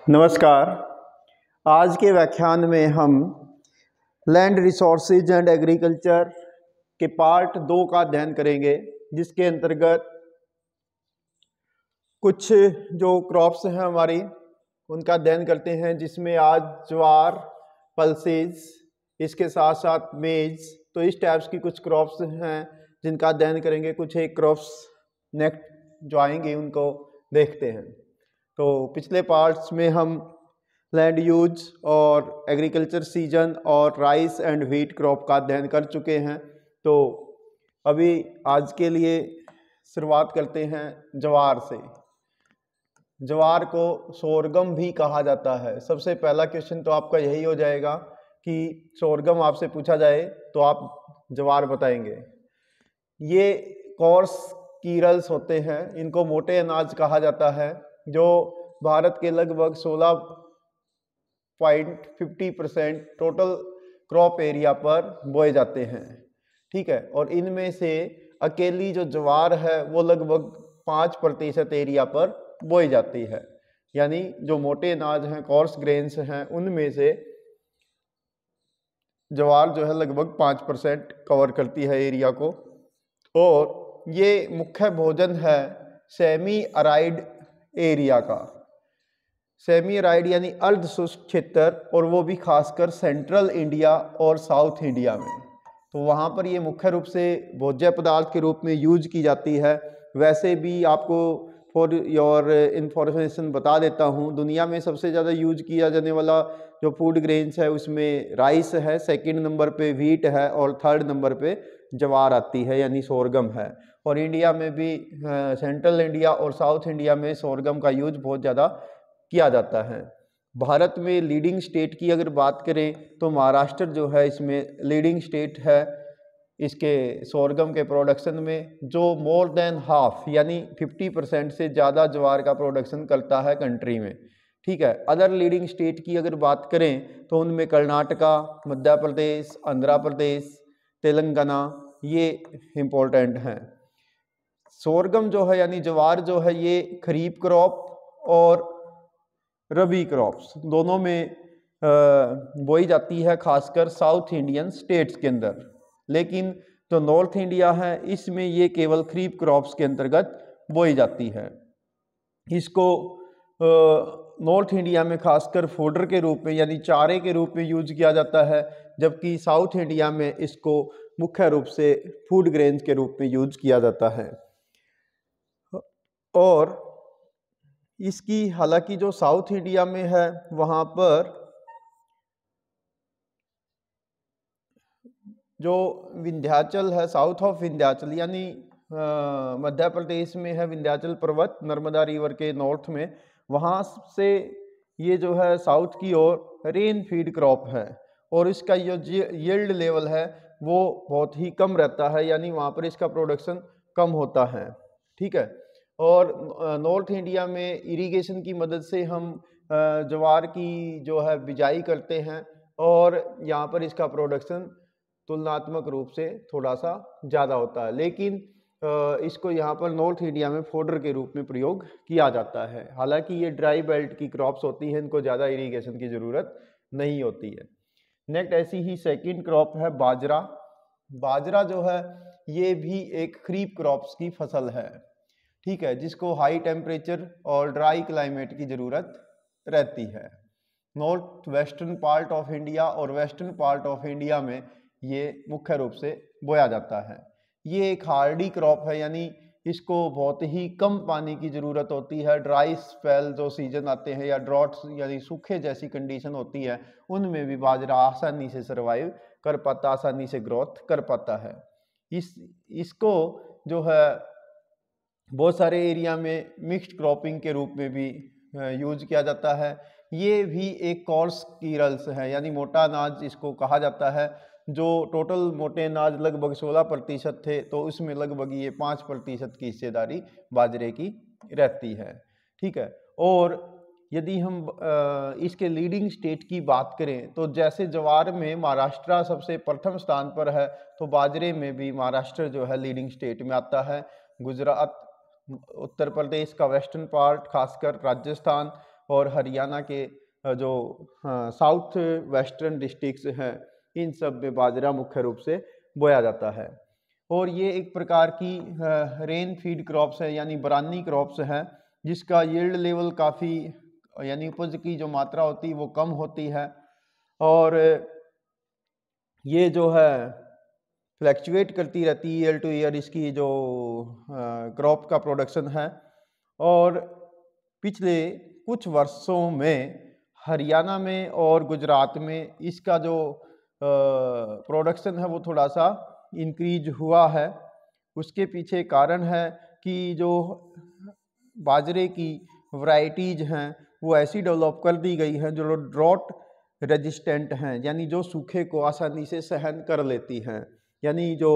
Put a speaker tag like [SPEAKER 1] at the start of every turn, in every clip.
[SPEAKER 1] नमस्कार। आज के व्याख्यान में हम लैंड रिसोर्सेज एंड एग्रीकल्चर के पार्ट 2 का अध्ययन करेंगे, जिसके अंतर्गत कुछ जो क्रॉप्स हैं हमारी उनका अध्ययन करते हैं, जिसमें आज ज्वार, पल्सेस, इसके साथ साथ मेज। तो इस टाइप्स की कुछ क्रॉप्स हैं जिनका अध्ययन करेंगे। कुछ एक क्रॉप्स नेक्स्ट जो आएंगे उनको देखते हैं। तो पिछले पार्ट्स में हम लैंड यूज और एग्रीकल्चर सीजन और राइस एंड व्हीट क्रॉप का अध्ययन कर चुके हैं। तो अभी आज के लिए शुरुआत करते हैं ज्वार से। ज्वार को सोरगम भी कहा जाता है। सबसे पहला क्वेश्चन तो आपका यही हो जाएगा कि सोरगम आपसे पूछा जाए तो आप ज्वार बताएंगे। ये कोर्स कीरल्स होते हैं, इनको मोटे अनाज कहा जाता है, जो भारत के लगभग 16.50% टोटल क्रॉप एरिया पर बोए जाते हैं। ठीक है, और इनमें से अकेली जो ज्वार है वो लगभग 5% एरिया पर बोई जाती है। यानी जो मोटे अनाज हैं, कोर्स ग्रेन्स हैं, उनमें से ज्वार जो है लगभग 5% कवर करती है एरिया को। और ये मुख्य भोजन है सेमी अराइड एरिया का। सेमी अराइड यानी अर्ध शुष्क क्षेत्र, और वो भी खासकर सेंट्रल इंडिया और साउथ इंडिया में। तो वहाँ पर ये मुख्य रूप से भोज्य पदार्थ के रूप में यूज की जाती है। वैसे भी आपको फॉर योर इंफॉर्मेशन बता देता हूँ, दुनिया में सबसे ज़्यादा यूज किया जाने वाला जो फूड ग्रेन्स है उसमें राइस है, सेकंड नंबर पे व्हीट है और थर्ड नंबर पे ज्वार आती है यानी सोरगम है। और इंडिया में भी सेंट्रल इंडिया और साउथ इंडिया में सोरगम का यूज बहुत ज़्यादा किया जाता है। भारत में लीडिंग स्टेट की अगर बात करें तो महाराष्ट्र जो है इसमें लीडिंग स्टेट है इसके सोरगम के प्रोडक्शन में, जो मोर देन हाफ यानी 50% से ज़्यादा ज्वार का प्रोडक्शन करता है कंट्री में। ठीक है, अदर लीडिंग स्टेट की अगर बात करें तो उनमें कर्नाटका, मध्य प्रदेश, आंध्र प्रदेश, तेलंगाना ये इम्पोर्टेंट हैं। सोरगम जो है यानी ज्वार जो है ये खरीफ क्रॉप और रबी क्रॉप्स दोनों में बोई जाती है, खासकर साउथ इंडियन स्टेट्स के अंदर। लेकिन जो नॉर्थ इंडिया है इसमें ये केवल खरीफ क्रॉप्स के अंतर्गत बोई जाती है। इसको नॉर्थ इंडिया में खासकर फोडर के रूप में यानी चारे के रूप में यूज किया जाता है, जबकि साउथ इंडिया में इसको मुख्य रूप से फूड ग्रेन्स के रूप में यूज किया जाता है। और इसकी हालांकि जो साउथ इंडिया में है वहाँ पर जो विंध्याचल है, साउथ ऑफ विंध्याचल यानी मध्य प्रदेश में है विंध्याचल पर्वत, नर्मदा रिवर के नॉर्थ में, वहाँ से ये जो है साउथ की ओर रेन फीड क्रॉप है। और इसका जो यील्ड लेवल है वो बहुत ही कम रहता है, यानी वहाँ पर इसका प्रोडक्शन कम होता है। ठीक है, और नॉर्थ इंडिया में इरिगेशन की मदद से हम ज्वार की जो है बिजाई करते हैं, और यहाँ पर इसका प्रोडक्शन तुलनात्मक रूप से थोड़ा सा ज़्यादा होता है। लेकिन इसको यहाँ पर नॉर्थ इंडिया में फोडर के रूप में प्रयोग किया जाता है। हालांकि ये ड्राई बेल्ट की क्रॉप्स होती हैं, इनको ज़्यादा इरिगेशन की ज़रूरत नहीं होती है। नेक्स्ट ऐसी ही सेकंड क्रॉप है बाजरा। बाजरा जो है ये भी एक खरीफ क्रॉप्स की फसल है। ठीक है, जिसको हाई टेम्परेचर और ड्राई क्लाइमेट की ज़रूरत रहती है। North western part of India और वेस्टर्न पार्ट ऑफ इंडिया में ये मुख्य रूप से बोया जाता है। ये एक हार्डी क्रॉप है, यानी इसको बहुत ही कम पानी की ज़रूरत होती है। ड्राई स्पेल जो सीजन आते हैं या ड्रॉट्स यानी सूखे जैसी कंडीशन होती है, उनमें भी बाजरा आसानी से सर्वाइव कर पाता, आसानी से ग्रोथ कर पाता है। इसको जो है बहुत सारे एरिया में मिक्स्ड क्रॉपिंग के रूप में भी यूज किया जाता है। ये भी एक कोर्स कीरल्स है, यानी मोटा अनाज इसको कहा जाता है। जो टोटल मोटे अनाज लगभग 16% थे, तो उसमें लगभग ये 5% की हिस्सेदारी बाजरे की रहती है। ठीक है, और यदि हम इसके लीडिंग स्टेट की बात करें तो जैसे ज्वार में महाराष्ट्र सबसे प्रथम स्थान पर है, तो बाजरे में भी महाराष्ट्र जो है लीडिंग स्टेट में आता है। गुजरात, उत्तर प्रदेश का वेस्टर्न पार्ट, खासकर राजस्थान और हरियाणा के जो साउथ वेस्टर्न डिस्ट्रिक्ट्स हैं, इन सब में बाजरा मुख्य रूप से बोया जाता है। और ये एक प्रकार की रेन फीड क्रॉप्स है, यानी बरानी क्रॉप्स है, जिसका यील्ड लेवल काफ़ी, यानी उपज की जो मात्रा होती है वो कम होती है, और ये जो है फ्लैक्चुएट करती रहती है ईयर टू ईयर, इसकी जो क्रॉप का प्रोडक्शन है। और पिछले कुछ वर्षों में हरियाणा में और गुजरात में इसका जो प्रोडक्शन है वो थोड़ा सा इंक्रीज हुआ है। उसके पीछे कारण है कि जो बाजरे की वैरायटीज हैं वो ऐसी डेवलप कर दी गई हैं जो ड्रॉट रेजिस्टेंट हैं, यानी जो सूखे को आसानी से सहन कर लेती हैं। यानी जो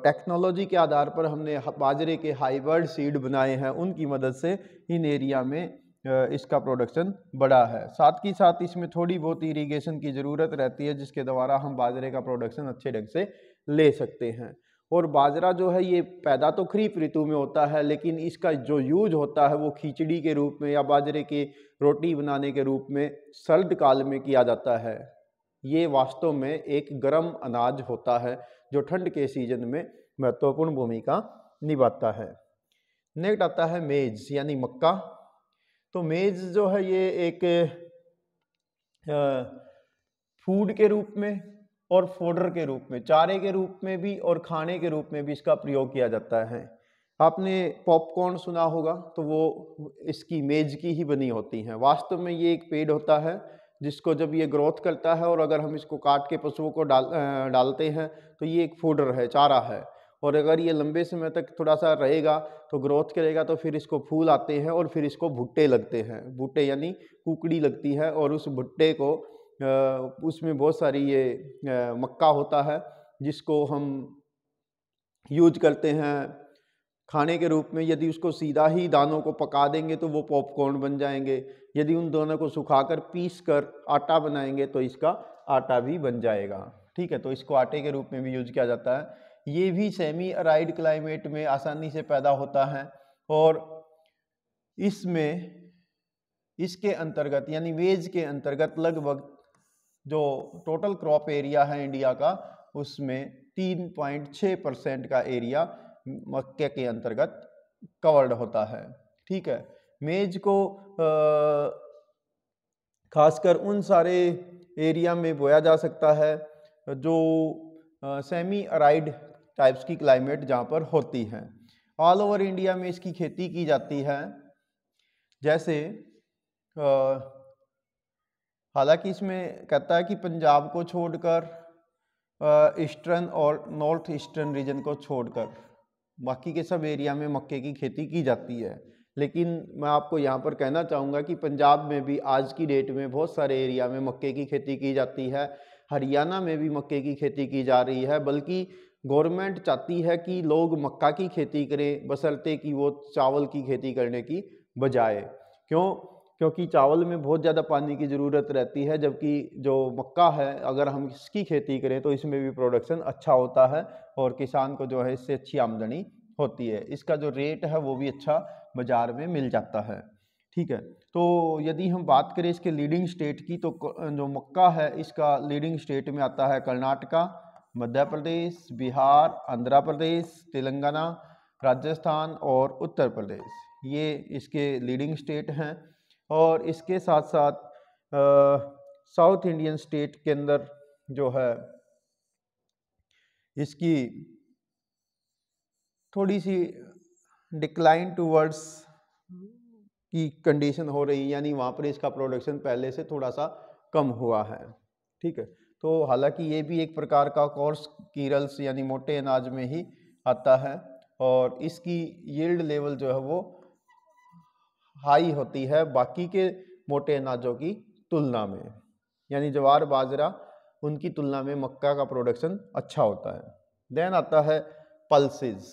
[SPEAKER 1] टेक्नोलॉजी के आधार पर हमने बाजरे के हाइब्रिड सीड बनाए हैं, उनकी मदद से इन एरिया में इसका प्रोडक्शन बढ़ा है। साथ ही साथ इसमें थोड़ी बहुत इरिगेशन की ज़रूरत रहती है, जिसके द्वारा हम बाजरे का प्रोडक्शन अच्छे ढंग से ले सकते हैं। और बाजरा जो है ये पैदा तो खरीफ ऋतु में होता है, लेकिन इसका जो यूज होता है वो खिचड़ी के रूप में या बाजरे की रोटी बनाने के रूप में सर्द काल में किया जाता है। ये वास्तव में एक गर्म अनाज होता है जो ठंड के सीजन में महत्वपूर्ण भूमिका निभाता है। नेक्स्ट आता है मेज यानी मक्का। तो मेज जो है ये एक फूड के रूप में और फोडर के रूप में, चारे के रूप में भी और खाने के रूप में भी इसका प्रयोग किया जाता है। आपने पॉपकॉर्न सुना होगा, तो वो इसकी मेज की ही बनी होती हैं। वास्तव में ये एक पेड़ होता है जिसको जब ये ग्रोथ करता है और अगर हम इसको काट के पशुओं को डालते हैं तो ये एक फूडर है, चारा है। और अगर ये लंबे समय तक थोड़ा सा रहेगा तो ग्रोथ करेगा, तो फिर इसको फूल आते हैं और फिर इसको भुट्टे लगते हैं। भुट्टे यानी कुकड़ी लगती है, और उस भुट्टे को उसमें बहुत सारी ये मक्का होता है जिसको हम यूज करते हैं खाने के रूप में। यदि उसको सीधा ही दानों को पका देंगे तो वो पॉपकॉर्न बन जाएंगे। यदि उन दोनों को सुखाकर पीस कर आटा बनाएंगे तो इसका आटा भी बन जाएगा। ठीक है, तो इसको आटे के रूप में भी यूज किया जाता है। ये भी सेमी अराइड क्लाइमेट में आसानी से पैदा होता है, और इसमें इसके अंतर्गत यानी मेज के अंतर्गत लगभग जो टोटल क्रॉप एरिया है इंडिया का, उसमें 3.6% का एरिया मक्के के अंतर्गत कवर्ड होता है। ठीक है, मेज को खासकर उन सारे एरिया में बोया जा सकता है जो सेमी अराइड टाइप्स की क्लाइमेट जहाँ पर होती हैं। ऑल ओवर इंडिया में इसकी खेती की जाती है। जैसे हालांकि इसमें कहता है कि पंजाब को छोड़कर ईस्टर्न और नॉर्थ ईस्टर्न रीजन को छोड़कर बाकी के सब एरिया में मक्के की खेती की जाती है। लेकिन मैं आपको यहाँ पर कहना चाहूँगा कि पंजाब में भी आज की डेट में बहुत सारे एरिया में मक्के की खेती की जाती है। हरियाणा में भी मक्के की खेती की जा रही है, बल्कि गवर्नमेंट चाहती है कि लोग मक्का की खेती करें बशर्ते कि वो चावल की खेती करने की बजाय। क्योंकि चावल में बहुत ज़्यादा पानी की ज़रूरत रहती है, जबकि जो मक्का है अगर हम इसकी खेती करें तो इसमें भी प्रोडक्शन अच्छा होता है और किसान को जो है इससे अच्छी आमदनी होती है। इसका जो रेट है वो भी अच्छा बाज़ार में मिल जाता है। ठीक है, तो यदि हम बात करें इसके लीडिंग स्टेट की, तो जो मक्का है इसका लीडिंग स्टेट में आता है कर्नाटका, मध्य प्रदेश, बिहार, आंध्र प्रदेश, तेलंगाना, राजस्थान और उत्तर प्रदेश। ये इसके लीडिंग स्टेट हैं। और इसके साथ साथ साउथ इंडियन स्टेट के अंदर जो है इसकी थोड़ी सी डिक्लाइन टूवर्ड्स की कंडीशन हो रही है, यानी वहाँ पर इसका प्रोडक्शन पहले से थोड़ा सा कम हुआ है। ठीक है, तो हालांकि ये भी एक प्रकार का कोर्स कीरल्स यानी मोटे अनाज में ही आता है, और इसकी यील्ड लेवल जो है वो हाई होती है बाकी के मोटे अनाजों की तुलना में, यानी ज्वार बाजरा उनकी तुलना में मक्का का प्रोडक्शन अच्छा होता है। देन आता है पल्सेस।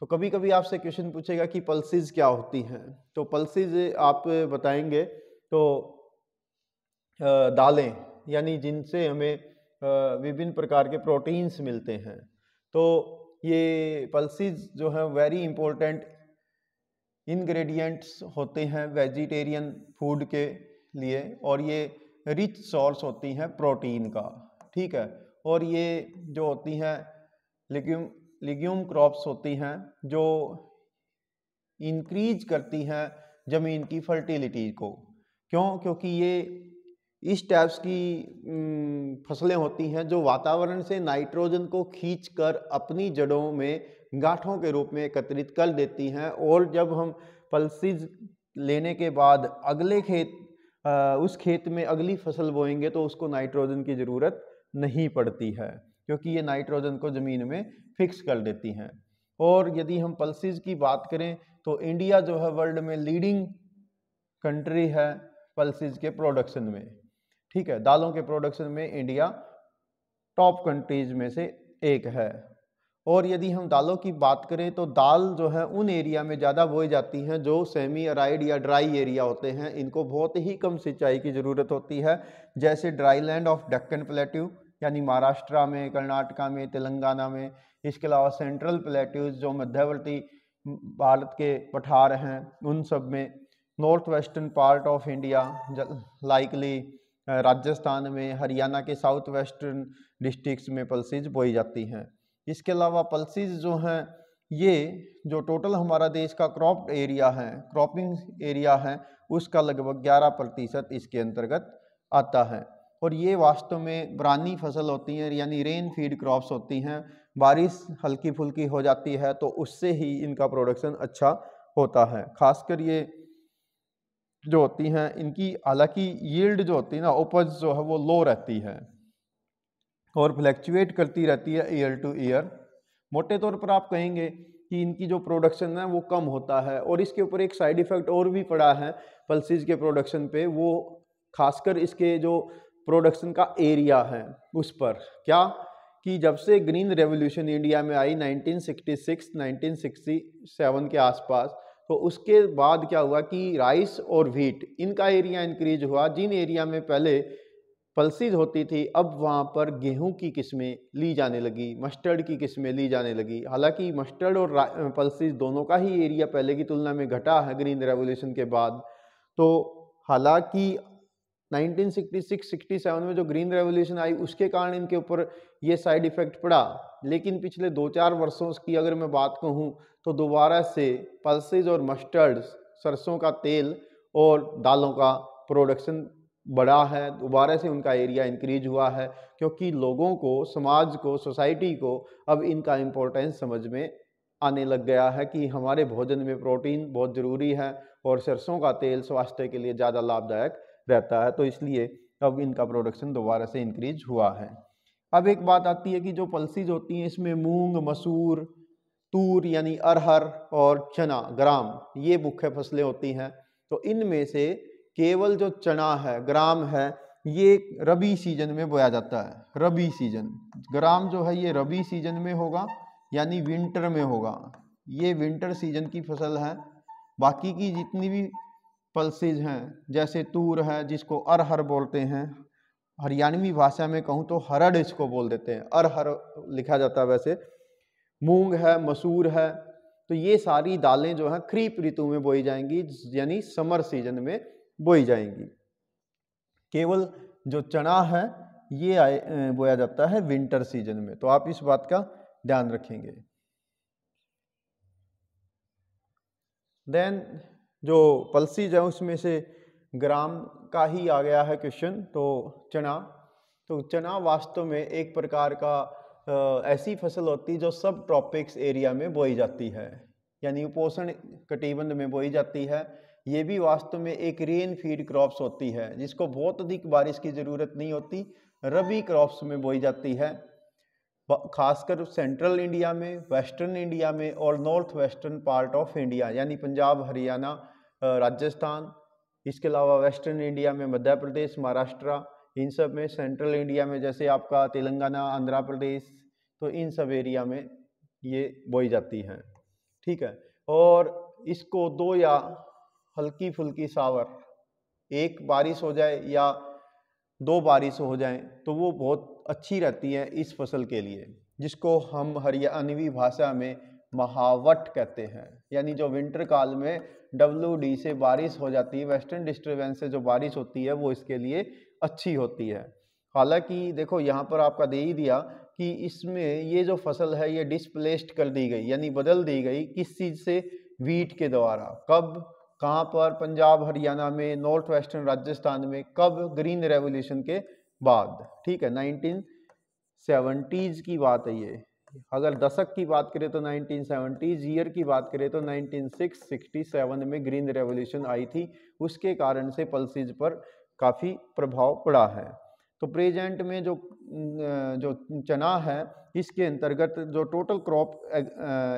[SPEAKER 1] तो कभी कभी आपसे क्वेश्चन पूछेगा कि पल्सेस क्या होती हैं, तो पल्सेस आप बताएंगे तो दालें, यानी जिनसे हमें विभिन्न प्रकार के प्रोटीन्स मिलते हैं। तो ये पल्सेस जो है वेरी इंपॉर्टेंट इंग्रेडिएंट्स होते हैं वेजिटेरियन फूड के लिए, और ये रिच सोर्स होती हैं प्रोटीन का, ठीक है। और ये जो होती हैं लिग्यूम क्रॉप्स होती हैं जो इंक्रीज करती हैं ज़मीन की फर्टिलिटी को। क्यों? क्योंकि ये इस टाइप्स की फसलें होती हैं जो वातावरण से नाइट्रोजन को खींचकर अपनी जड़ों में गांठों के रूप में एकत्रित कर देती हैं, और जब हम पल्सीज लेने के बाद अगले उस खेत में अगली फसल बोएंगे तो उसको नाइट्रोजन की ज़रूरत नहीं पड़ती है, क्योंकि ये नाइट्रोजन को ज़मीन में फिक्स कर देती हैं। और यदि हम पल्सीज की बात करें तो इंडिया जो है वर्ल्ड में लीडिंग कंट्री है पल्सीज के प्रोडक्शन में, ठीक है। दालों के प्रोडक्शन में इंडिया टॉप कंट्रीज में से एक है। और यदि हम दालों की बात करें तो दाल जो है उन एरिया में ज़्यादा बोई जाती हैं जो सेमी अराइड या ड्राई एरिया होते हैं। इनको बहुत ही कम सिंचाई की ज़रूरत होती है, जैसे dry land of Deccan plateau यानी महाराष्ट्र में, कर्नाटका में, तेलंगाना में। इसके अलावा सेंट्रल प्लेट्यूज जो मध्यवर्ती भारत के पठार हैं उन सब में, north western part of India likely Rajasthan में, हरियाणा के साउथ वेस्टर्न डिस्ट्रिक्ट्स में पल्सीज बोई जाती हैं। इसके अलावा पल्सीज जो हैं ये जो टोटल हमारा देश का क्रॉप एरिया है, क्रॉपिंग एरिया है, उसका लगभग 11% इसके अंतर्गत आता है। और ये वास्तव में बरानी फसल होती हैं, यानी रेन फीड क्रॉप्स होती हैं। बारिश हल्की फुल्की हो जाती है तो उससे ही इनका प्रोडक्शन अच्छा होता है। खासकर ये जो होती हैं इनकी हालांकि यील्ड जो होती है ना, उपज जो है वो लो रहती है और फ्लैक्चुएट करती रहती है ईयर टू ईयर। मोटे तौर पर आप कहेंगे कि इनकी जो प्रोडक्शन है वो कम होता है। और इसके ऊपर एक साइड इफ़ेक्ट और भी पड़ा है पल्सीज के प्रोडक्शन पे, वो खासकर इसके जो प्रोडक्शन का एरिया है उस पर। क्या कि जब से ग्रीन रेवोल्यूशन इंडिया में आई 1966-1967 के आसपास, तो उसके बाद क्या हुआ कि राइस और व्हीट इनका एरिया इंक्रीज हुआ। जिन एरिया में पहले पल्सीज होती थी अब वहाँ पर गेहूं की किस्में ली जाने लगी, मस्टर्ड की किस्में ली जाने लगी। हालांकि मस्टर्ड और पल्सीज दोनों का ही एरिया पहले की तुलना में घटा है ग्रीन रेवोल्यूशन के बाद। तो हालांकि 1966-67 में जो ग्रीन रेवोल्यूशन आई उसके कारण इनके ऊपर ये साइड इफेक्ट पड़ा, लेकिन पिछले 2-4 वर्षों की अगर मैं बात कहूँ तो दोबारा से पल्सेस और मस्टर्ड, सरसों का तेल और दालों का प्रोडक्शन बढ़ा है, दोबारा से उनका एरिया इंक्रीज हुआ है, क्योंकि लोगों को, समाज को, सोसाइटी को अब इनका इम्पोर्टेंस समझ में आने लग गया है कि हमारे भोजन में प्रोटीन बहुत ज़रूरी है और सरसों का तेल स्वास्थ्य के लिए ज़्यादा लाभदायक रहता है। तो इसलिए अब इनका प्रोडक्शन दोबारा से इंक्रीज हुआ है। अब एक बात आती है कि जो पल्सीज होती हैं इसमें मूंग, मसूर, तूर यानी अरहर और चना, ग्राम, ये मुख्य फसलें होती हैं। तो इनमें से केवल जो चना है, ग्राम है, ये रबी सीजन में बोया जाता है। रबी सीजन, ग्राम जो है ये रबी सीजन में होगा यानी विंटर में होगा, ये विंटर सीजन की फसल है। बाकी की जितनी भी पल्सेज हैं जैसे तूर है जिसको अरहर बोलते हैं, हरियाणवी भाषा में कहूँ तो हरड़ इसको बोल देते हैं, अरहर लिखा जाता है वैसे, मूंग है, मसूर है, तो ये सारी दालें जो हैं खरीफ ऋतु में बोई जाएंगी यानी समर सीजन में बोई जाएंगी। केवल जो चना है ये बोया जाता है विंटर सीजन में, तो आप इस बात का ध्यान रखेंगे। देन जो पल्सीज है उसमें से ग्राम का ही आ गया है क्वेश्चन, तो चना। तो चना वास्तव में एक प्रकार का ऐसी फसल होती है जो सब ट्रॉपिक्स एरिया में बोई जाती है, यानी उपोष्ण कटिबंध में बोई जाती है। ये भी वास्तव में एक रेन फीड क्रॉप्स होती है जिसको बहुत अधिक बारिश की ज़रूरत नहीं होती, रबी क्रॉप्स में बोई जाती है, खासकर सेंट्रल इंडिया में, वेस्टर्न इंडिया में और north western part of India यानी पंजाब, हरियाणा, राजस्थान। इसके अलावा वेस्टर्न इंडिया में मध्य प्रदेश, महाराष्ट्र, इन सब में। सेंट्रल इंडिया में जैसे आपका तेलंगाना, आंध्र प्रदेश, तो इन सब एरिया में ये बोई जाती हैं, ठीक है। और इसको 2 या हल्की फुल्की सावर, एक बारिश हो जाए या 2 बारिश हो जाए तो वो बहुत अच्छी रहती है इस फसल के लिए, जिसको हम हरियाणवी भाषा में महावट कहते हैं। यानी जो विंटर काल में WD से बारिश हो जाती है, वेस्टर्न डिस्टर्बेंस से जो बारिश होती है वो इसके लिए अच्छी होती है। हालांकि देखो यहाँ पर आपका दे ही दिया कि इसमें ये जो फसल है ये डिस्प्लेस्ड कर दी गई, यानी बदल दी गई किस चीज़ से, वीट के द्वारा। कब, कहाँ पर, पंजाब हरियाणा में, नॉर्थ वेस्टर्न राजस्थान में। कब, ग्रीन रेवोल्यूशन के बाद। ठीक है, 1970s की बात है ये। अगर दशक की बात करें तो 1970s, ईयर की बात करें तो 1967 में ग्रीन रेवोल्यूशन आई थी। उसके कारण से पल्सेज पर काफ़ी प्रभाव पड़ा है। तो प्रेजेंट में जो चना है इसके अंतर्गत जो टोटल क्रॉप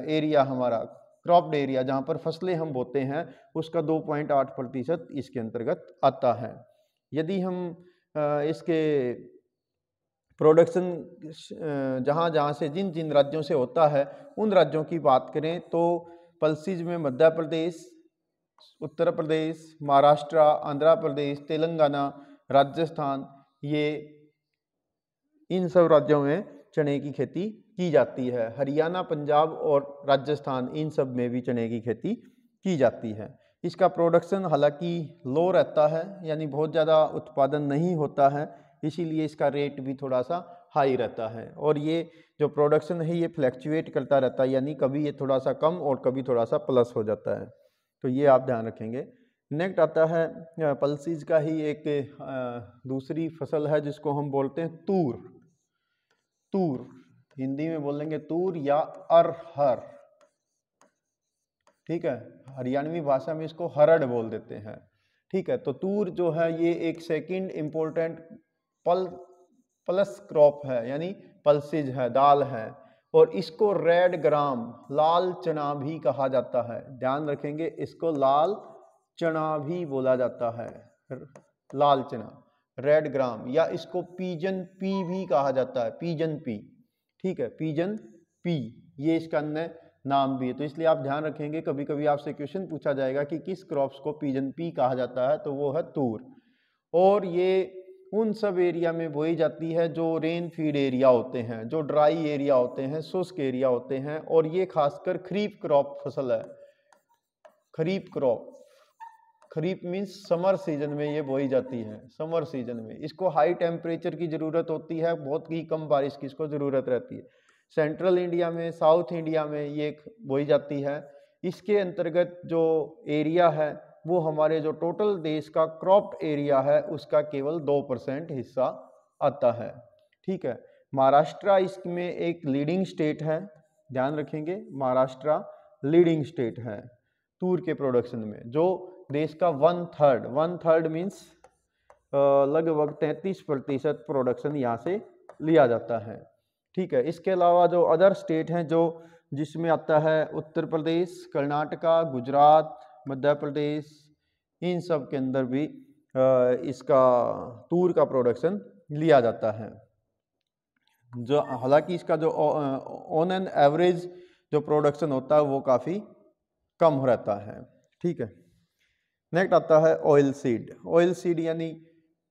[SPEAKER 1] एरिया हमारा, क्रॉप्ड एरिया जहाँ पर फसलें हम बोते हैं, उसका 2.8% इसके अंतर्गत आता है। यदि हम इसके प्रोडक्शन जहाँ जहाँ से जिन जिन राज्यों से होता है उन राज्यों की बात करें तो पल्सीज में मध्य प्रदेश, उत्तर प्रदेश, महाराष्ट्र, आंध्र प्रदेश, तेलंगाना, राजस्थान, ये इन सब राज्यों में चने की खेती की जाती है। हरियाणा, पंजाब और राजस्थान, इन सब में भी चने की खेती की जाती है। इसका प्रोडक्शन हालांकि लो रहता है, यानी बहुत ज़्यादा उत्पादन नहीं होता है, इसीलिए इसका रेट भी थोड़ा सा हाई रहता है। और ये जो प्रोडक्शन है ये फ्लैक्चुएट करता रहता है, यानी कभी ये थोड़ा सा कम और कभी थोड़ा सा प्लस हो जाता है। तो ये आप ध्यान रखेंगे। नेक्स्ट आता है पल्सीज का ही एक दूसरी फसल है जिसको हम बोलते हैं तूर। तूर हिंदी में बोलेंगे तूर या अरहर। ठीक है, हरियाणवी भाषा में इसको हरड़ बोल देते हैं। ठीक है, तो तूर जो है ये एक सेकंड इम्पोर्टेंट प्लस क्रॉप है, यानी पल्सेज है, दाल है। और इसको रेड ग्राम, लाल चना भी कहा जाता है। ध्यान रखेंगे, इसको लाल चना भी बोला जाता है, लाल चना, रेड ग्राम, या इसको पीजन पी भी कहा जाता है, पीजन पी। ठीक है, पीजन पी, ये इसका अन्य नाम भी है। तो इसलिए आप ध्यान रखेंगे, कभी कभी आपसे क्वेश्चन पूछा जाएगा कि किस क्रॉप्स को पीजन पी कहा जाता है, तो वो है तूर। और ये उन सब एरिया में बोई जाती है जो रेन फीड एरिया होते हैं, जो ड्राई एरिया होते हैं, शुष्क एरिया होते हैं। और ये खासकर खरीफ क्रॉप फसल है। खरीफ क्रॉप, खरीफ मीन्स समर सीजन में ये बोई जाती है। समर सीजन में इसको हाई टेम्परेचर की ज़रूरत होती है, बहुत ही कम बारिश की इसको ज़रूरत रहती है। सेंट्रल इंडिया में, साउथ इंडिया में ये बोई जाती है। इसके अंतर्गत जो एरिया है वो हमारे जो टोटल देश का क्रॉप्ड एरिया है उसका केवल 2% हिस्सा आता है। ठीक है, महाराष्ट्र इसमें एक लीडिंग स्टेट है। ध्यान रखेंगे, महाराष्ट्र लीडिंग स्टेट है तूर के प्रोडक्शन में, जो देश का 1/3 मीन्स लगभग 33% प्रोडक्शन यहाँ से लिया जाता है। ठीक है, इसके अलावा जो अदर स्टेट हैं जो जिसमें आता है उत्तर प्रदेश, कर्नाटका, गुजरात, मध्य प्रदेश, इन सब के अंदर भी इसका तूर का प्रोडक्शन लिया जाता है। जो हालांकि इसका जो ऑन एन एवरेज जो प्रोडक्शन होता है वो काफ़ी कम रहता है। ठीक है, नेक्स्ट आता है ऑयल सीड। ऑयल सीड यानी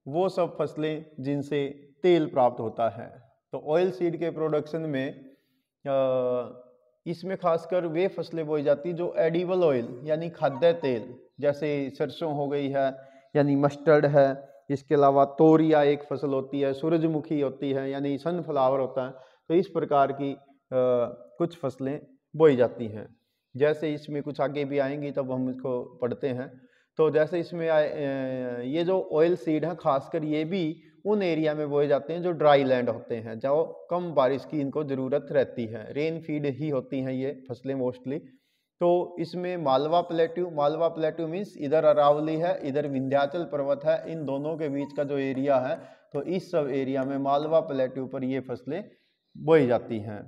[SPEAKER 1] वो सब फसलें जिनसे तेल प्राप्त होता है। तो ऑयल सीड के प्रोडक्शन में इसमें खासकर वे फसलें बोई जाती जो एडिबल ऑयल यानी खाद्य तेल, जैसे सरसों हो गई है यानी मस्टर्ड है। इसके अलावा तोरिया एक फसल होती है, सूरजमुखी होती है यानी सनफ्लावर होता है। तो इस प्रकार की कुछ फसलें बोई जाती हैं। जैसे इसमें कुछ आगे भी आएंगी तब हम इसको पढ़ते हैं। तो जैसे इसमें ये जो ऑयल सीड है खासकर ये भी उन एरिया में बोए जाते हैं जो ड्राई लैंड होते हैं, जो कम बारिश की इनको ज़रूरत रहती है। रेन फीड ही होती हैं ये फसलें मोस्टली। तो इसमें मालवा प्लेट्यू मीन्स इधर अरावली है, इधर विंध्याचल पर्वत है, इन दोनों के बीच का जो एरिया है, तो इस सब एरिया में मालवा प्लेट्यू पर ये फसलें बोई जाती हैं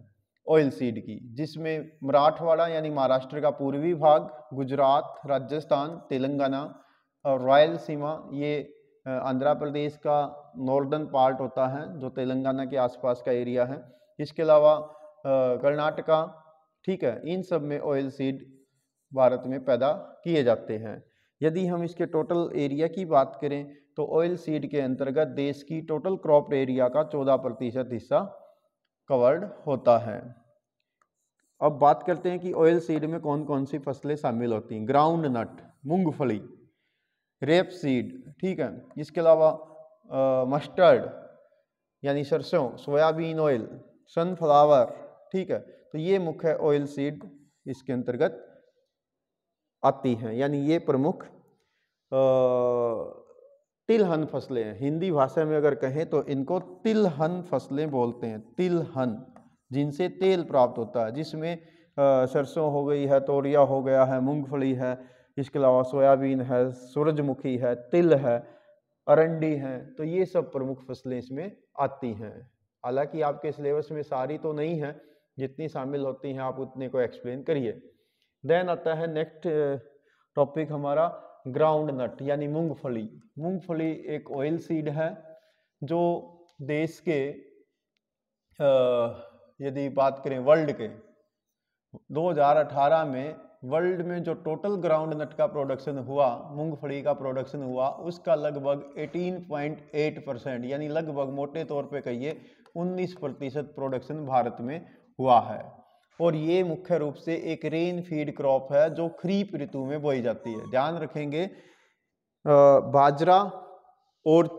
[SPEAKER 1] ऑयल सीड की, जिसमें मराठवाड़ा यानी महाराष्ट्र का पूर्वी भाग, गुजरात, राजस्थान, तेलंगाना और रायलसीमा, ये आंध्र प्रदेश का नॉर्दर्न पार्ट होता है जो तेलंगाना के आसपास का एरिया है। इसके अलावा कर्नाटका, ठीक है, इन सब में ऑयल सीड भारत में पैदा किए जाते हैं। यदि हम इसके टोटल एरिया की बात करें तो ऑयल सीड के अंतर्गत देश की टोटल क्रॉप एरिया का 14% हिस्सा कवर्ड होता है। अब बात करते हैं कि ऑयल सीड में कौन कौन सी फसलें शामिल होती हैं। ग्राउंड नट, मूंगफली, रेप सीड, ठीक है। इसके अलावा मस्टर्ड यानी सरसों, सोयाबीन ऑयल, सनफ्लावर, ठीक है। तो ये मुख्य ऑयल सीड इसके अंतर्गत आती हैं, यानी ये प्रमुख तिलहन फसलें हैं। हिंदी भाषा में अगर कहें तो इनको तिलहन फसलें बोलते हैं। तिलहन, जिनसे तेल प्राप्त होता है, जिसमें सरसों हो गई है, तोरिया हो गया है, मूंगफली है, इसके अलावा सोयाबीन है, सूरजमुखी है, तिल है, अरंडी है। तो ये सब प्रमुख फसलें इसमें आती हैं। हालांकि आपके सिलेबस में सारी तो नहीं है, जितनी शामिल होती हैं आप उतने को एक्सप्लेन करिए। देन आता है नेक्स्ट टॉपिक हमारा ग्राउंड नट यानी मूंगफली। मूंगफली एक ऑयल सीड है जो देश के यदि बात करें वर्ल्ड के 2018 में वर्ल्ड में जो टोटल ग्राउंड नट का प्रोडक्शन हुआ, मूंगफली का प्रोडक्शन हुआ, उसका लगभग 18.8% यानी लगभग मोटे तौर पे कहिए 19% प्रोडक्शन भारत में हुआ है। और ये मुख्य रूप से एक रेन फीड क्रॉप है जो खरीफ ऋतु में बोई जाती है। ध्यान रखेंगे, बाजरा और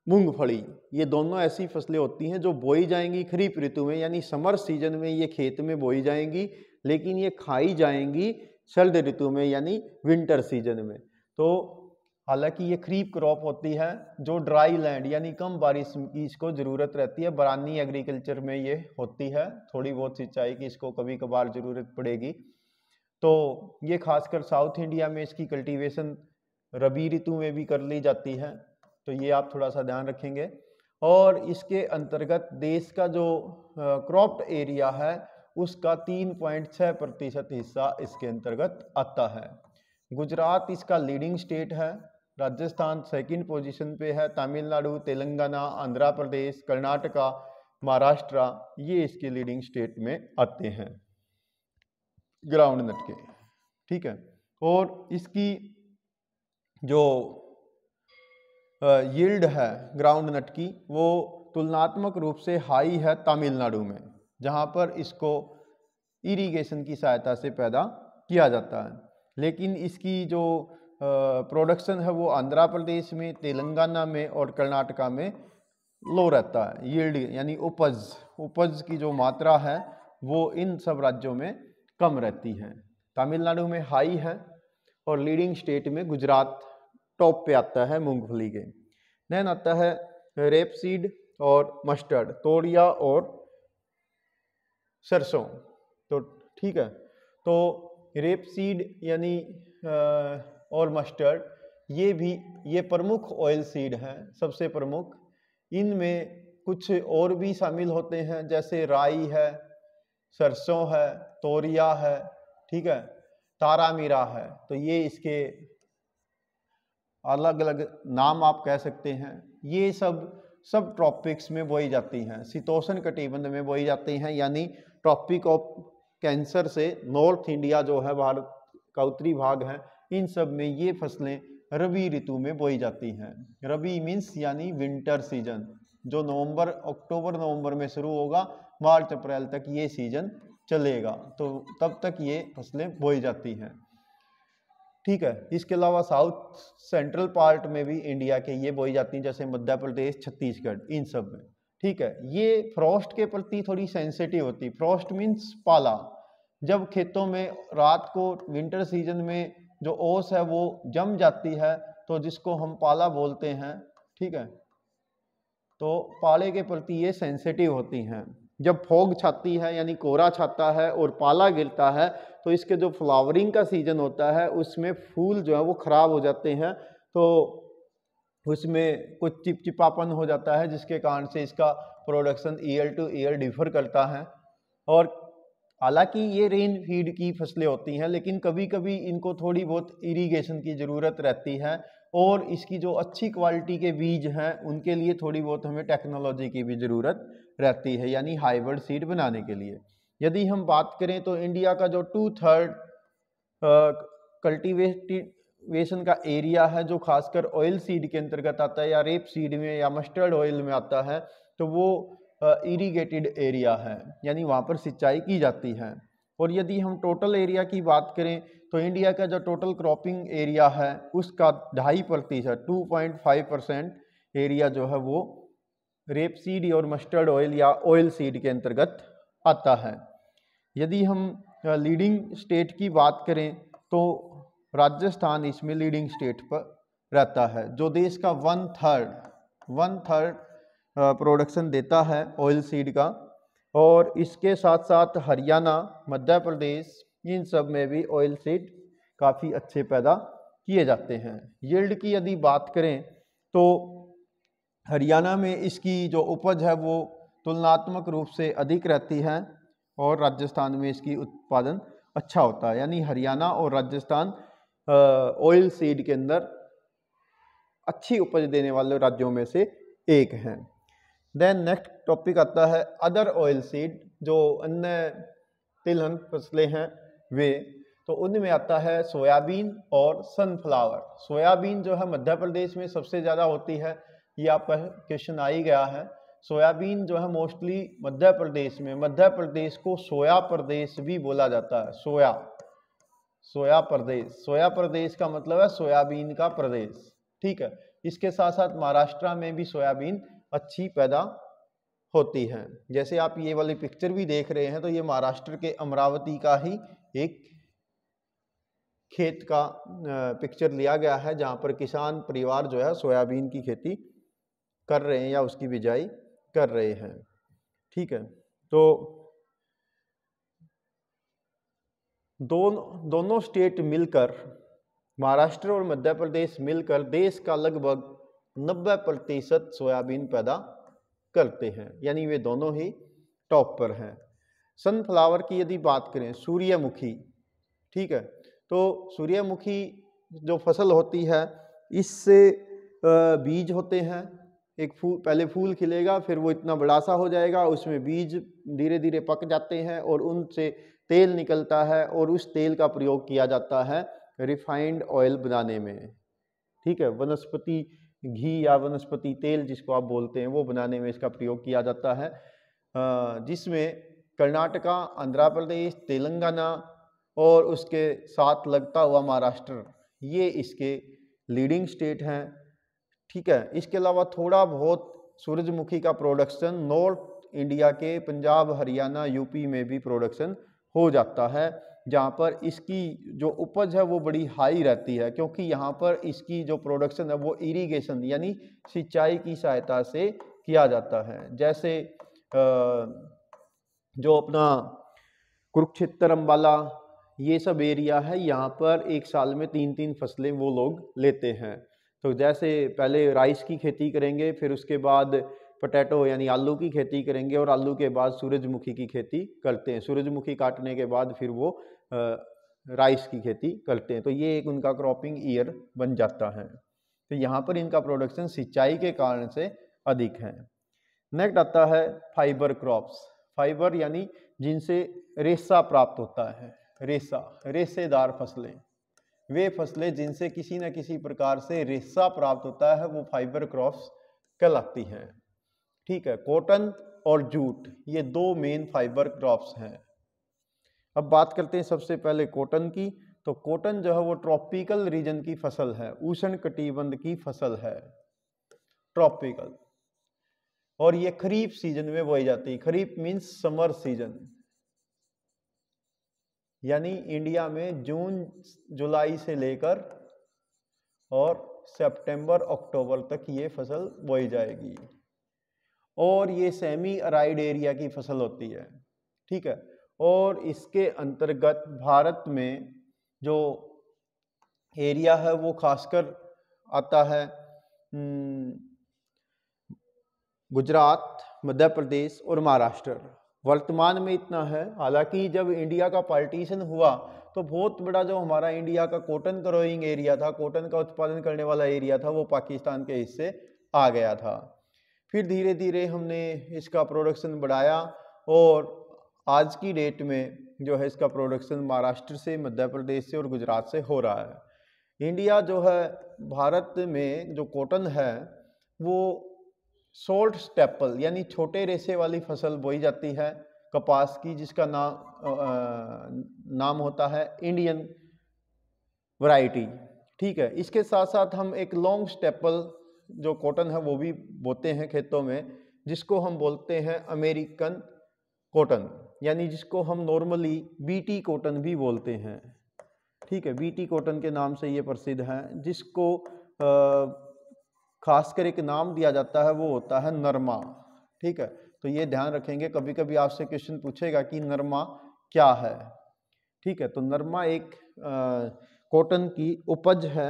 [SPEAKER 1] मूंगफली ये दोनों ऐसी फसलें होती हैं जो बोई जाएंगी खरीफ ऋतु में, यानी समर सीजन में ये खेत में बोई जाएंगी, लेकिन ये खाई जाएंगी शरद ऋतु में यानी विंटर सीजन में। तो हालांकि ये खरीफ क्रॉप होती है जो ड्राई लैंड यानी कम बारिश की इसको ज़रूरत रहती है। बरानी एग्रीकल्चर में ये होती है, थोड़ी बहुत सिंचाई की इसको कभी कभार ज़रूरत पड़ेगी। तो ये खासकर साउथ इंडिया में इसकी कल्टीवेशन रबी ऋतु में भी कर ली जाती है, तो ये आप थोड़ा सा ध्यान रखेंगे। और इसके अंतर्गत देश का जो क्रॉप्ड एरिया है उसका 3.6% हिस्सा इसके अंतर्गत आता है। गुजरात इसका लीडिंग स्टेट है, राजस्थान सेकंड पोजीशन पे है, तमिलनाडु, तेलंगाना, आंध्र प्रदेश, कर्नाटका, महाराष्ट्र ये इसके लीडिंग स्टेट में आते हैं ग्राउंड नट के, ठीक है। और इसकी जो यील्ड है ग्राउंड नट की वो तुलनात्मक रूप से हाई है तमिलनाडु में, जहाँ पर इसको इरिगेशन की सहायता से पैदा किया जाता है। लेकिन इसकी जो प्रोडक्शन है वो आंध्र प्रदेश में, तेलंगाना में और कर्नाटका में लो रहता है। यील्ड यानी उपज की जो मात्रा है वो इन सब राज्यों में कम रहती है। तमिलनाडु में हाई है और लीडिंग स्टेट में गुजरात टॉप पे आता है मूंगफली के। देन आता है रेप सीड और मस्टर्ड, तोरिया और सरसों। तो ठीक है, तो रेप सीड यानी और मस्टर्ड ये प्रमुख ऑयल सीड हैं, सबसे प्रमुख। इनमें कुछ और भी शामिल होते हैं जैसे राई है, सरसों है, तोरिया है, ठीक है, तारामीरा है। तो ये इसके अलग अलग नाम आप कह सकते हैं। ये सब ट्रॉपिक्स में बोई जाती हैं, शीतोष्ण कटिबंध में बोई जाती हैं, यानी ट्रॉपिक ऑफ कैंसर से नॉर्थ इंडिया जो है भारत का उत्तरी भाग है, इन सब में ये फसलें रबी ऋतु में बोई जाती हैं। रबी मीन्स यानी विंटर सीजन, जो अक्टूबर नवंबर में शुरू होगा, मार्च अप्रैल तक ये सीजन चलेगा, तो तब तक ये फसलें बोई जाती हैं, ठीक है। इसके अलावा साउथ सेंट्रल पार्ट में भी इंडिया के ये बोई जाती हैं, जैसे मध्य प्रदेश, छत्तीसगढ़, इन सब में, ठीक है। ये फ्रॉस्ट के प्रति थोड़ी सेंसिटिव होती। फ्रॉस्ट मीन्स पाला, जब खेतों में रात को विंटर सीजन में जो ओस है वो जम जाती है, तो जिसको हम पाला बोलते हैं, ठीक है। तो पाले के प्रति ये सेंसिटिव होती हैं। जब फॉग छाती है यानी कोहरा छाता है और पाला गिरता है, तो इसके जो फ्लावरिंग का सीजन होता है उसमें फूल जो है वो खराब हो जाते हैं, तो उसमें कुछ चिपचिपापन हो जाता है, जिसके कारण से इसका production year two year differ करता है। और हालांकि ये रेन फीड की फसलें होती हैं, लेकिन कभी कभी इनको थोड़ी बहुत इरिगेशन की ज़रूरत रहती है, और इसकी जो अच्छी क्वालिटी के बीज हैं उनके लिए थोड़ी बहुत हमें टेक्नोलॉजी की भी ज़रूरत रहती है, यानी हाइब्रिड सीड बनाने के लिए। यदि हम बात करें तो इंडिया का जो 2/3 कल्टीवेशन का एरिया है, जो खासकर ऑयल सीड के अंतर्गत आता है, या रेप सीड में या मस्टर्ड ऑयल में आता है, तो वो इरिगेटेड एरिया है, यानी वहाँ पर सिंचाई की जाती है। और यदि हम टोटल एरिया की बात करें तो इंडिया का जो टोटल क्रॉपिंग एरिया है उसका 2.5%, 2.5% एरिया जो है वो रेपसीड और मस्टर्ड ऑयल या ऑयल सीड के अंतर्गत आता है। यदि हम लीडिंग स्टेट की बात करें तो राजस्थान इसमें लीडिंग स्टेट पर रहता है, जो देश का 1/3 प्रोडक्शन देता है ऑयल सीड का। और इसके साथ साथ हरियाणा, मध्य प्रदेश, इन सब में भी ऑयल सीड काफ़ी अच्छे पैदा किए जाते हैं। यील्ड की यदि बात करें तो हरियाणा में इसकी जो उपज है वो तुलनात्मक रूप से अधिक रहती है और राजस्थान में इसकी उत्पादन अच्छा होता है, यानी हरियाणा और राजस्थान ऑयल सीड के अंदर अच्छी उपज देने वाले राज्यों में से एक हैं। देन नेक्स्ट टॉपिक आता है अदर ऑयल सीड, जो अन्य तिलहन फसलें हैं वे, तो उनमें आता है सोयाबीन और सनफ्लावर। सोयाबीन जो है मध्य प्रदेश में सबसे ज़्यादा होती है, ये आपका क्वेश्चन आ ही गया है। सोयाबीन जो है मोस्टली मध्य प्रदेश में, मध्य प्रदेश को सोया प्रदेश भी बोला जाता है। सोया प्रदेश, सोया प्रदेश का मतलब है सोयाबीन का प्रदेश, ठीक है। इसके साथ साथ महाराष्ट्र में भी सोयाबीन अच्छी पैदा होती है। जैसे आप ये वाली पिक्चर भी देख रहे हैं तो ये महाराष्ट्र के अमरावती का ही एक खेत का पिक्चर लिया गया है, जहाँ पर किसान परिवार जो है सोयाबीन की खेती कर रहे हैं या उसकी बिजाई कर रहे हैं, ठीक है। तो दोनों स्टेट मिलकर, महाराष्ट्र और मध्य प्रदेश मिलकर देश का लगभग 90% सोयाबीन पैदा करते हैं, यानी वे दोनों ही टॉप पर हैं। सनफ्लावर की यदि बात करें, सूर्यमुखी, ठीक है, तो सूर्यमुखी जो फसल होती है इससे बीज होते हैं। एक पहले फूल खिलेगा, फिर वो इतना बड़ा सा हो जाएगा, उसमें बीज धीरे धीरे पक जाते हैं और उनसे तेल निकलता है और उस तेल का प्रयोग किया जाता है रिफाइंड ऑयल बनाने में, ठीक है। वनस्पति घी या वनस्पति तेल जिसको आप बोलते हैं वो बनाने में इसका प्रयोग किया जाता है, जिसमें कर्नाटका, आंध्र प्रदेश, तेलंगाना और उसके साथ लगता हुआ महाराष्ट्र, ये इसके लीडिंग स्टेट हैं, ठीक है। इसके अलावा थोड़ा बहुत सूरजमुखी का प्रोडक्शन नॉर्थ इंडिया के पंजाब, हरियाणा, यूपी में भी प्रोडक्शन हो जाता है, जहाँ पर इसकी जो उपज है वो बड़ी हाई रहती है, क्योंकि यहाँ पर इसकी जो प्रोडक्शन है वो इरिगेशन यानी सिंचाई की सहायता से किया जाता है। जैसे जो अपना कुरुक्षेत्र, अम्बाला, ये सब एरिया है, यहाँ पर एक साल में 3-3 फसलें वो लोग लेते हैं। तो जैसे पहले राइस की खेती करेंगे, फिर उसके बाद पोटैटो यानी आलू की खेती करेंगे और आलू के बाद सूरजमुखी की खेती करते हैं। सूरजमुखी काटने के बाद फिर वो राइस की खेती करते हैं। तो ये एक उनका क्रॉपिंग ईयर बन जाता है। तो यहाँ पर इनका प्रोडक्शन सिंचाई के कारण से अधिक है। नेक्स्ट आता है फाइबर क्रॉप्स। फाइबर यानी जिनसे रेशा प्राप्त होता है, रेशेदार फसलें, वे फसलें जिनसे किसी न किसी प्रकार से रेशा प्राप्त होता है वो फाइबर क्रॉप्स कहलाती हैं, ठीक है। कॉटन और जूट ये दो मेन फाइबर क्रॉप्स हैं। अब बात करते हैं सबसे पहले कॉटन की। तो कॉटन जो है वो ट्रॉपिकल रीजन की फसल है, उष्ण कटिबंध की फसल है, ट्रॉपिकल, और ये खरीफ सीजन में बोई जाती है। खरीफ मीन्स समर सीजन, यानी इंडिया में जून जुलाई से लेकर और सितंबर अक्टूबर तक ये फसल बोई जाएगी, और ये सेमी अराइड एरिया की फसल होती है, ठीक है। और इसके अंतर्गत भारत में जो एरिया है वो खासकर आता है गुजरात, मध्य प्रदेश और महाराष्ट्र। वर्तमान में इतना है, हालांकि जब इंडिया का पार्टीशन हुआ तो बहुत बड़ा जो हमारा इंडिया का कॉटन ग्रोइंग एरिया था, कॉटन का उत्पादन करने वाला एरिया था, वो पाकिस्तान के हिस्से आ गया था। फिर धीरे धीरे हमने इसका प्रोडक्शन बढ़ाया और आज की डेट में जो है इसका प्रोडक्शन महाराष्ट्र से, मध्य प्रदेश से और गुजरात से हो रहा है। इंडिया जो है, भारत में जो कॉटन है वो शॉर्ट स्टेपल यानी छोटे रेशे वाली फसल बोई जाती है, कपास की, जिसका नाम होता है इंडियन वैरायटी। ठीक है, इसके साथ साथ हम एक लॉन्ग स्टेपल जो कॉटन है वो भी बोते हैं खेतों में, जिसको हम बोलते हैं अमेरिकन कॉटन, यानी जिसको हम नॉर्मली बीटी कॉटन भी बोलते हैं। ठीक है, बीटी कॉटन के नाम से ये प्रसिद्ध है, जिसको खासकर एक नाम दिया जाता है, वो होता है नरमा। ठीक है, तो ये ध्यान रखेंगे, कभी कभी आपसे क्वेश्चन पूछेगा कि नरमा क्या है। ठीक है, तो नरमा एक कॉटन की उपज है,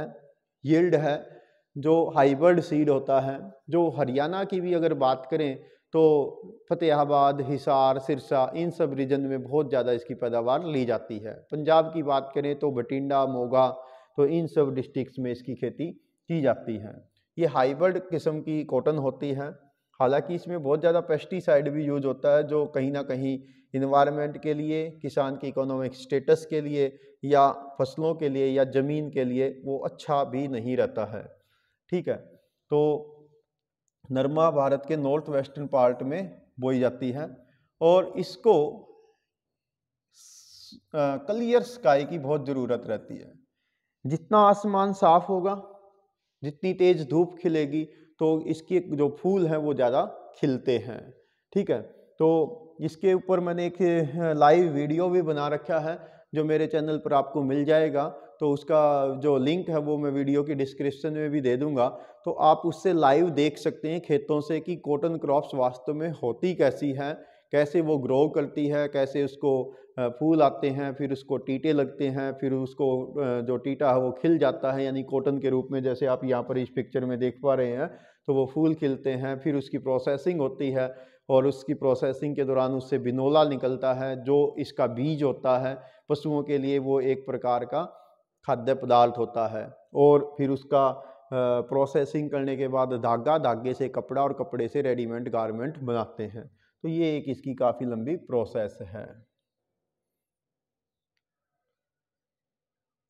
[SPEAKER 1] यील्ड है, जो हाइब्रिड सीड होता है। जो हरियाणा की भी अगर बात करें तो फतेहाबाद, हिसार, सिरसा, इन सब रीजन में बहुत ज़्यादा इसकी पैदावार ली जाती है। पंजाब की बात करें तो बठिंडा, मोगा, तो इन सब डिस्ट्रिक्ट्स में इसकी खेती की जाती है। ये हाइब्रिड किस्म की कॉटन होती है। हालांकि इसमें बहुत ज़्यादा पेस्टिसाइड भी यूज होता है, जो कहीं ना कहीं इन्वायरमेंट के लिए, किसान की इकोनॉमिक स्टेटस के लिए, या फसलों के लिए, या ज़मीन के लिए वो अच्छा भी नहीं रहता है। ठीक है, तो नरमा भारत के नॉर्थ वेस्टर्न पार्ट में बोई जाती है, और इसको क्लियर स्काई की बहुत ज़रूरत रहती है। जितना आसमान साफ होगा, जितनी तेज धूप खिलेगी, तो इसके जो फूल हैं वो ज़्यादा खिलते हैं। ठीक है, तो इसके ऊपर मैंने एक लाइव वीडियो भी बना रखा है, जो मेरे चैनल पर आपको मिल जाएगा। तो उसका जो लिंक है वो मैं वीडियो की डिस्क्रिप्शन में भी दे दूंगा, तो आप उससे लाइव देख सकते हैं खेतों से कि कॉटन क्रॉप्स वास्तव में होती कैसी हैं, कैसे वो ग्रो करती है, कैसे उसको फूल आते हैं, फिर उसको टीटे लगते हैं, फिर उसको जो टीटा है वो खिल जाता है, यानी कॉटन के रूप में, जैसे आप यहाँ पर इस पिक्चर में देख पा रहे हैं। तो वो फूल खिलते हैं, फिर उसकी प्रोसेसिंग होती है, और उसकी प्रोसेसिंग के दौरान उससे बिनोला निकलता है, जो इसका बीज होता है। पशुओं के लिए वो एक प्रकार का खाद्य पदार्थ होता है, और फिर उसका प्रोसेसिंग करने के बाद धागा, धागे से कपड़ा, और कपड़े से रेडीमेड गारमेंट बनाते हैं। तो ये एक इसकी काफ़ी लंबी प्रोसेस है।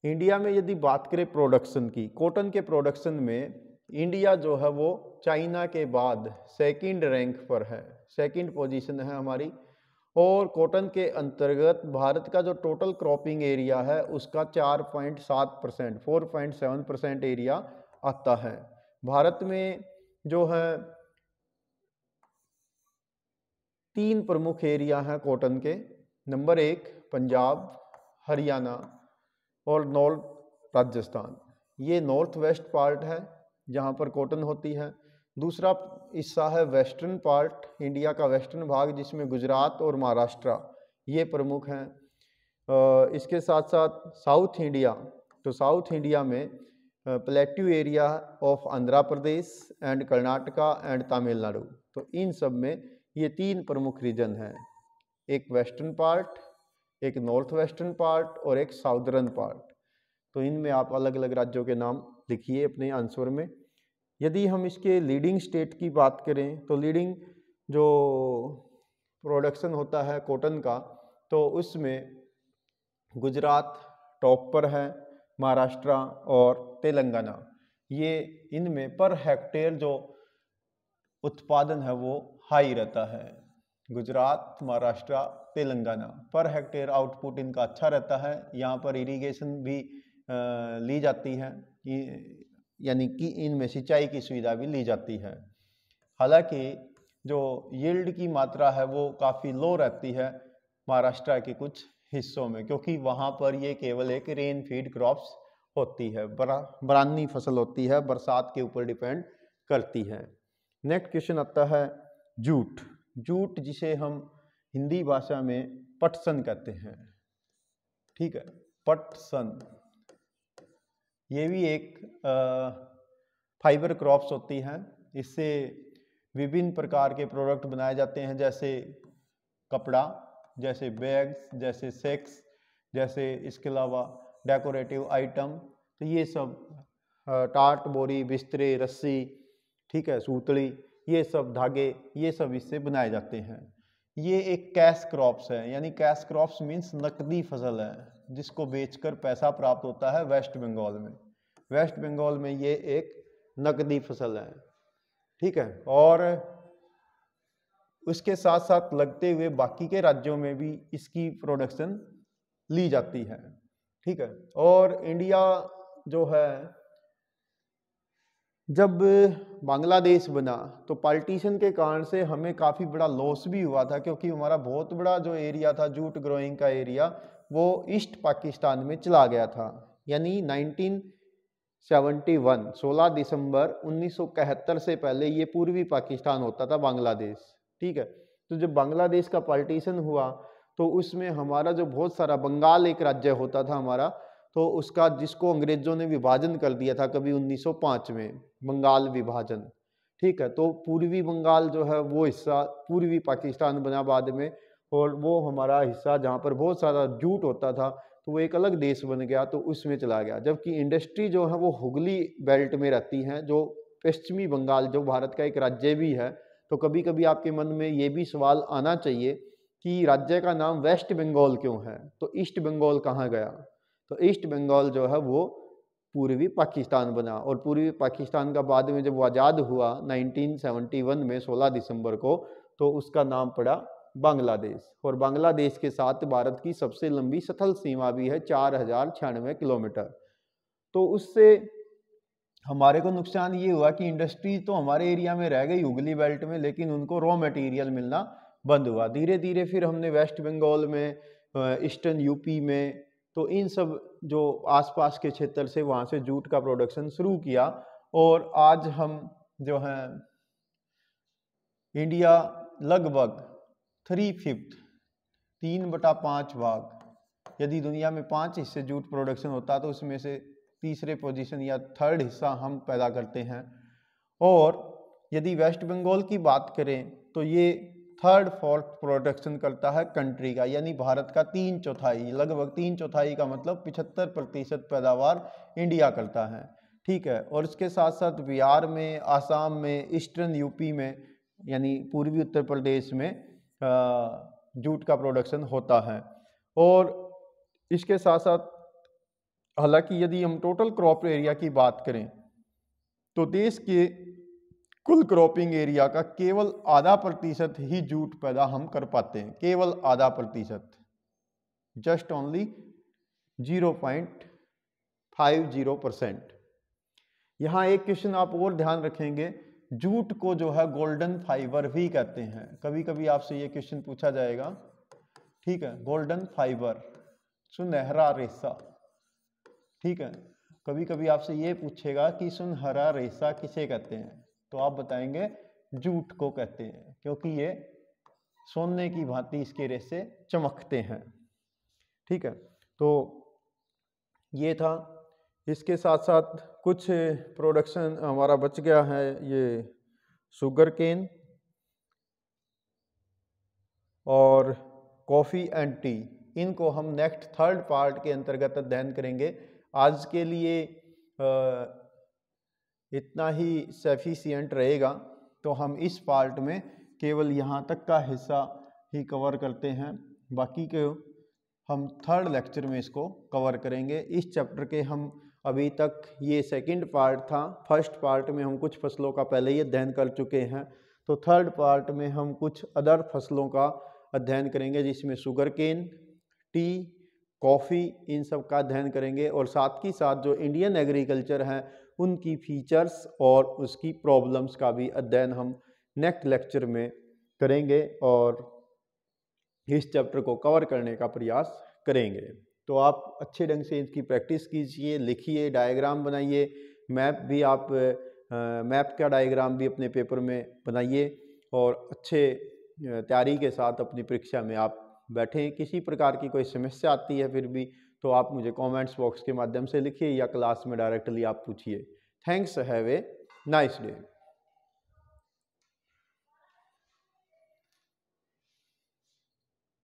[SPEAKER 1] इंडिया में यदि बात करें प्रोडक्शन की, कॉटन के प्रोडक्शन में इंडिया जो है वो चाइना के बाद सेकंड रैंक पर है, सेकंड पोजीशन है हमारी। और कॉटन के अंतर्गत भारत का जो टोटल क्रॉपिंग एरिया है उसका 4.7%, 4.7% एरिया आता है। भारत में जो है 3 प्रमुख एरिया हैं कॉटन के। नंबर 1 पंजाब, हरियाणा और नॉर्थ राजस्थान। ये नॉर्थ वेस्ट पार्ट है जहाँ पर कॉटन होती है। दूसरा हिस्सा है वेस्टर्न पार्ट, इंडिया का वेस्टर्न भाग, जिसमें गुजरात और महाराष्ट्र ये प्रमुख हैं। इसके साथ साथ साउथ इंडिया, तो साउथ इंडिया में plateau area of Andhra Pradesh and Karnataka and Tamil Nadu. तो इन सब में ये 3 प्रमुख रीजन हैं, एक वेस्टर्न पार्ट, एक नॉर्थ वेस्टर्न पार्ट और एक साउदर्न पार्ट। तो इनमें आप अलग अलग राज्यों के नाम लिखिए अपने आंसर में। यदि हम इसके लीडिंग स्टेट की बात करें तो लीडिंग जो प्रोडक्शन होता है कॉटन का, तो उसमें गुजरात टॉप पर है, महाराष्ट्र और तेलंगाना। ये इनमें पर हेक्टेयर जो उत्पादन है वो हाई रहता है। Gujarat, Maharashtra, Telangana per hectare output इनका अच्छा रहता है। यहाँ पर इरिगेशन भी ली जाती है, यानी कि इनमें सिंचाई की सुविधा भी ली जाती है। हालांकि जो यील्ड की मात्रा है वो काफ़ी लो रहती है महाराष्ट्र के कुछ हिस्सों में, क्योंकि वहाँ पर ये केवल एक रेन फीड क्रॉप्स होती है, बरानी फसल होती है, बरसात के ऊपर डिपेंड करती है। नेक्स्ट क्वेश्चन आता है जूट। जूट जिसे हम हिंदी भाषा में पटसन कहते हैं। ठीक है, पटसन ये भी एक फाइबर क्रॉप्स होती हैं। इससे विभिन्न प्रकार के प्रोडक्ट बनाए जाते हैं, जैसे कपड़ा, जैसे बैग्स, जैसे सेक्स, जैसे इसके अलावा डेकोरेटिव आइटम। तो ये सब टाट, बोरी, बिस्तरे, रस्सी, ठीक है, सूतड़ी, ये सब धागे, ये सब इससे बनाए जाते हैं। ये एक कैश क्रॉप्स है, यानी कैश क्रॉप्स मीन्स नकदी फसल है, जिसको बेचकर पैसा प्राप्त होता है वेस्ट बंगाल में। वेस्ट बंगाल में ये एक नकदी फसल है। ठीक है, और उसके साथ साथ लगते हुए बाकी के राज्यों में भी इसकी प्रोडक्शन ली जाती है। ठीक है, और इंडिया जो है जब बांग्लादेश बना तो पार्टीशन के कारण से हमें काफ़ी बड़ा लॉस भी हुआ था, क्योंकि हमारा बहुत बड़ा जो एरिया था जूट ग्रोइंग का एरिया वो ईस्ट पाकिस्तान में चला गया था। यानी 1971 16 दिसंबर 1971 से पहले ये पूर्वी पाकिस्तान होता था बांग्लादेश। ठीक है, तो जब बांग्लादेश का पार्टीशन हुआ तो उसमें हमारा जो बहुत सारा बंगाल एक राज्य होता था हमारा, तो उसका जिसको अंग्रेजों ने विभाजन कर दिया था कभी 1905 में, बंगाल विभाजन। ठीक है, तो पूर्वी बंगाल जो है वो हिस्सा पूर्वी पाकिस्तान बना बाद में, और वो हमारा हिस्सा जहाँ पर बहुत सारा जूट होता था तो वो एक अलग देश बन गया, तो उसमें चला गया। जबकि इंडस्ट्री जो है वो हुगली बेल्ट में रहती है, जो पश्चिमी बंगाल जो भारत का एक राज्य भी है। तो कभी कभी आपके मन में ये भी सवाल आना चाहिए कि राज्य का नाम वेस्ट बंगाल क्यों है, तो ईस्ट बंगाल कहाँ गया? तो ईस्ट बंगाल जो है वो पूर्वी पाकिस्तान बना, और पूर्वी पाकिस्तान का बाद में जब वो आज़ाद हुआ 1971 में 16 दिसंबर को, तो उसका नाम पड़ा बांग्लादेश। और बांग्लादेश के साथ भारत की सबसे लंबी सथल सीमा भी है 4096 किलोमीटर। तो उससे हमारे को नुकसान ये हुआ कि इंडस्ट्री तो हमारे एरिया में रह गई हुगली बेल्ट में, लेकिन उनको रॉ मटेरियल मिलना बंद हुआ। धीरे धीरे फिर हमने वेस्ट बंगाल में, ईस्टर्न यूपी में, तो इन सब जो आसपास के क्षेत्र से वहाँ से जूट का प्रोडक्शन शुरू किया। और आज हम जो हैं इंडिया लगभग 3/5 3/5 भाग, यदि दुनिया में 5 हिस्से जूट प्रोडक्शन होता तो उसमें से तीसरे पोजीशन या थर्ड हिस्सा हम पैदा करते हैं। और यदि वेस्ट बंगाल की बात करें तो ये थर्ड फोर्थ प्रोडक्शन करता है कंट्री का, यानी भारत का 3/4, लगभग 3/4 का मतलब 75% पैदावार इंडिया करता है। ठीक है, और इसके साथ साथ बिहार में, आसाम में, ईस्टर्न यूपी में यानी पूर्वी उत्तर प्रदेश में जूट का प्रोडक्शन होता है। और इसके साथ साथ हालांकि यदि हम टोटल क्रॉप एरिया की बात करें तो देश के कुल क्रॉपिंग एरिया का केवल 0.5% ही जूट पैदा हम कर पाते हैं, केवल 0.5%, जस्ट ओनली 0.50%। यहाँ एक क्वेश्चन आप और ध्यान रखेंगे, जूट को जो है गोल्डन फाइबर भी कहते हैं। कभी कभी आपसे ये क्वेश्चन पूछा जाएगा। ठीक है, गोल्डन फाइबर, सुनहरा रेशा। ठीक है, कभी कभी आपसे ये पूछेगा कि सुनहरा रेशा किसे कहते हैं, तो आप बताएंगे जूट को कहते हैं, क्योंकि ये सोने की भांति इसके रेशे चमकते हैं। ठीक है, तो ये था। इसके साथ साथ कुछ प्रोडक्शन हमारा बच गया है, ये शुगर केन और कॉफ़ी एंड टी, इनको हम नेक्स्ट थर्ड पार्ट के अंतर्गत अध्ययन करेंगे। आज के लिए इतना ही सफिशिएंट रहेगा, तो हम इस पार्ट में केवल यहाँ तक का हिस्सा ही कवर करते हैं, बाकी के हम थर्ड लेक्चर में इसको कवर करेंगे। इस चैप्टर के हम अभी तक, ये सेकंड पार्ट था, फर्स्ट पार्ट में हम कुछ फसलों का पहले ही अध्ययन कर चुके हैं, तो थर्ड पार्ट में हम कुछ अदर फसलों का अध्ययन करेंगे, जिसमें शुगर केन, टी, कॉफ़ी, इन सब का अध्ययन करेंगे। और साथ ही साथ जो इंडियन एग्रीकल्चर है उनकी फीचर्स और उसकी प्रॉब्लम्स का भी अध्ययन हम नेक्स्ट लेक्चर में करेंगे और इस चैप्टर को कवर करने का प्रयास करेंगे। तो आप अच्छे ढंग से इसकी प्रैक्टिस कीजिए, लिखिए, डायग्राम बनाइए, मैप भी आप मैप का डायग्राम भी अपने पेपर में बनाइए, और अच्छे तैयारी के साथ अपनी परीक्षा में आप बैठें। किसी प्रकार की कोई समस्या आती है फिर भी, तो आप मुझे कमेंट्स बॉक्स के माध्यम से लिखिए या क्लास में डायरेक्टली आप पूछिए। Thanks, have a nice day.